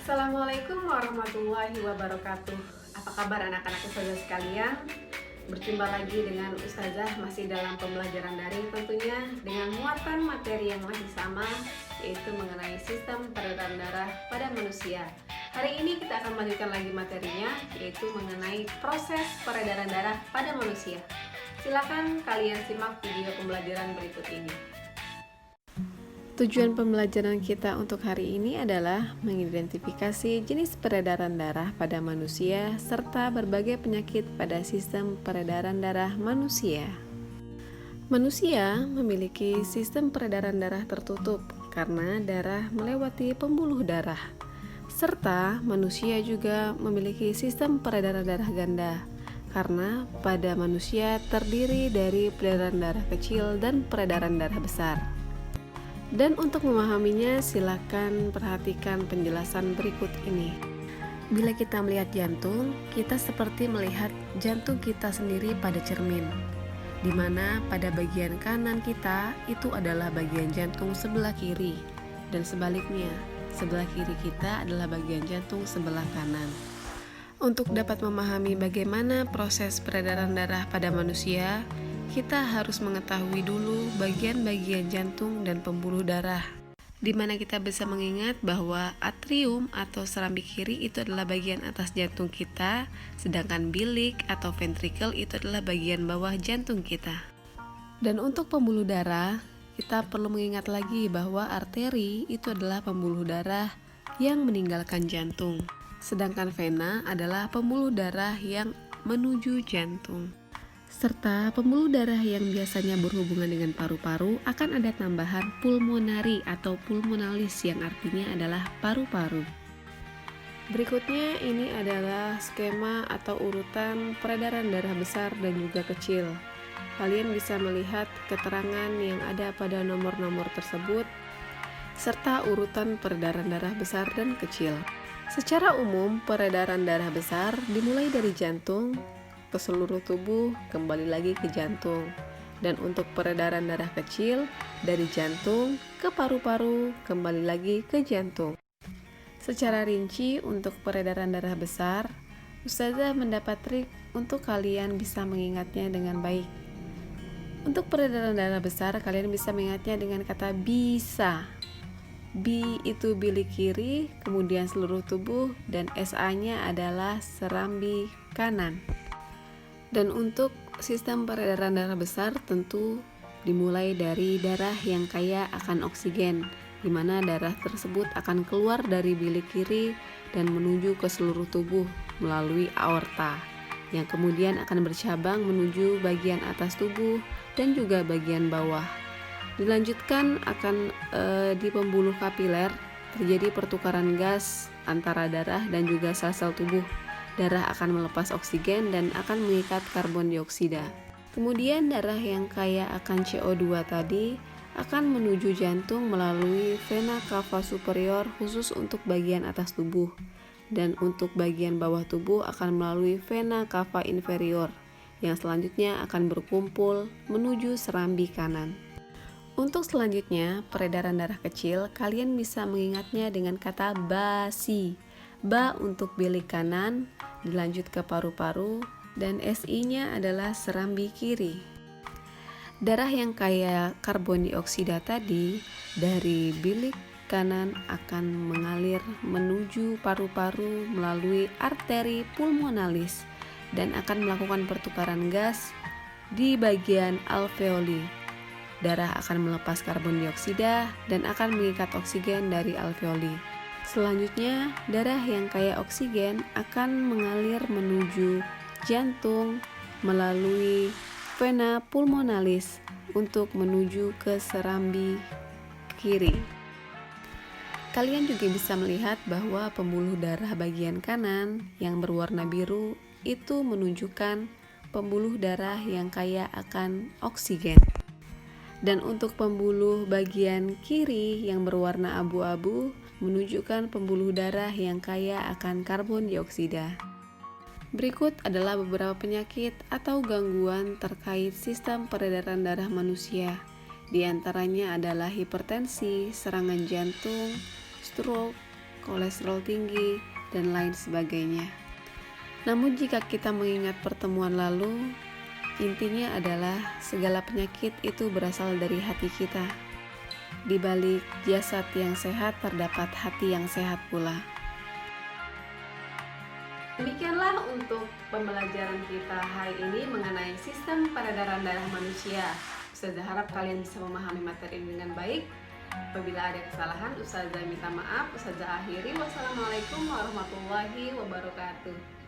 Assalamualaikum warahmatullahi wabarakatuh. Apa kabar anak-anak ustazah sekalian? Berjumpa lagi dengan ustazah masih dalam pembelajaran daring tentunya, dengan muatan materi yang masih sama, yaitu mengenai sistem peredaran darah pada manusia. Hari ini kita akan melanjutkan lagi materinya, yaitu mengenai proses peredaran darah pada manusia. Silakan kalian simak video pembelajaran berikut ini. Tujuan pembelajaran kita untuk hari ini adalah mengidentifikasi jenis peredaran darah pada manusia serta berbagai penyakit pada sistem peredaran darah manusia. Manusia memiliki sistem peredaran darah tertutup karena darah melewati pembuluh darah. Serta manusia juga memiliki sistem peredaran darah ganda karena pada manusia terdiri dari peredaran darah kecil dan peredaran darah besar. Dan untuk memahaminya, silakan perhatikan penjelasan berikut ini. Bila kita melihat jantung, kita seperti melihat jantung kita sendiri pada cermin, di mana pada bagian kanan kita itu adalah bagian jantung sebelah kiri, dan sebaliknya, sebelah kiri kita adalah bagian jantung sebelah kanan. Untuk dapat memahami bagaimana proses peredaran darah pada manusia, kita harus mengetahui dulu bagian-bagian jantung dan pembuluh darah, di mana kita bisa mengingat bahwa atrium atau serambi kiri itu adalah bagian atas jantung kita, sedangkan bilik atau ventricle itu adalah bagian bawah jantung kita. Dan untuk pembuluh darah, kita perlu mengingat lagi bahwa arteri itu adalah pembuluh darah yang meninggalkan jantung, sedangkan vena adalah pembuluh darah yang menuju jantung. Serta pembuluh darah yang biasanya berhubungan dengan paru-paru akan ada tambahan pulmonari atau pulmonalis yang artinya adalah paru-paru. Berikutnya ini adalah skema atau urutan peredaran darah besar dan juga kecil. Kalian bisa melihat keterangan yang ada pada nomor-nomor tersebut serta urutan peredaran darah besar dan kecil. Secara umum, peredaran darah besar dimulai dari jantung ke seluruh tubuh, kembali lagi ke jantung. Dan untuk peredaran darah kecil, dari jantung ke paru-paru, kembali lagi ke jantung. Secara rinci untuk peredaran darah besar, ustazah mendapat trik untuk kalian bisa mengingatnya dengan baik. Untuk peredaran darah besar, kalian bisa mengingatnya dengan kata bisa. B itu bilik kiri, kemudian seluruh tubuh, dan SA-nya adalah serambi kanan. Dan untuk sistem peredaran darah besar tentu dimulai dari darah yang kaya akan oksigen, di mana darah tersebut akan keluar dari bilik kiri dan menuju ke seluruh tubuh melalui aorta, yang kemudian akan bercabang menuju bagian atas tubuh dan juga bagian bawah. Dilanjutkan akan di pembuluh kapiler terjadi pertukaran gas antara darah dan juga sel-sel tubuh. Darah akan melepas oksigen dan akan mengikat karbon dioksida. Kemudian darah yang kaya akan CO2 tadi akan menuju jantung melalui vena cava superior khusus untuk bagian atas tubuh, dan untuk bagian bawah tubuh akan melalui vena cava inferior yang selanjutnya akan berkumpul menuju serambi kanan. Untuk selanjutnya, peredaran darah kecil, kalian bisa mengingatnya dengan kata basi. Ba untuk bilik kanan, dilanjut ke paru-paru, dan SI-nya adalah serambi kiri. Darah yang kaya karbon dioksida tadi dari bilik kanan akan mengalir menuju paru-paru melalui arteri pulmonalis dan akan melakukan pertukaran gas di bagian alveoli. Darah akan melepas karbon dioksida dan akan mengikat oksigen dari alveoli. Selanjutnya, darah yang kaya oksigen akan mengalir menuju jantung melalui vena pulmonalis untuk menuju ke serambi kiri. Kalian juga bisa melihat bahwa pembuluh darah bagian kanan yang berwarna biru itu menunjukkan pembuluh darah yang kaya akan oksigen. Dan untuk pembuluh bagian kiri yang berwarna abu-abu menunjukkan pembuluh darah yang kaya akan karbon dioksida. Berikut adalah beberapa penyakit atau gangguan terkait sistem peredaran darah manusia. Di antaranya adalah hipertensi, serangan jantung, stroke, kolesterol tinggi, dan lain sebagainya. Namun jika kita mengingat pertemuan lalu, intinya adalah segala penyakit itu berasal dari hati kita. Di balik jasad yang sehat terdapat hati yang sehat pula. Demikianlah untuk pembelajaran kita hari ini mengenai sistem peredaran darah manusia. Ustazah harap kalian bisa memahami materi ini dengan baik. Apabila ada kesalahan, Ustazah minta maaf. Ustazah akhiri. Wassalamualaikum warahmatullahi wabarakatuh.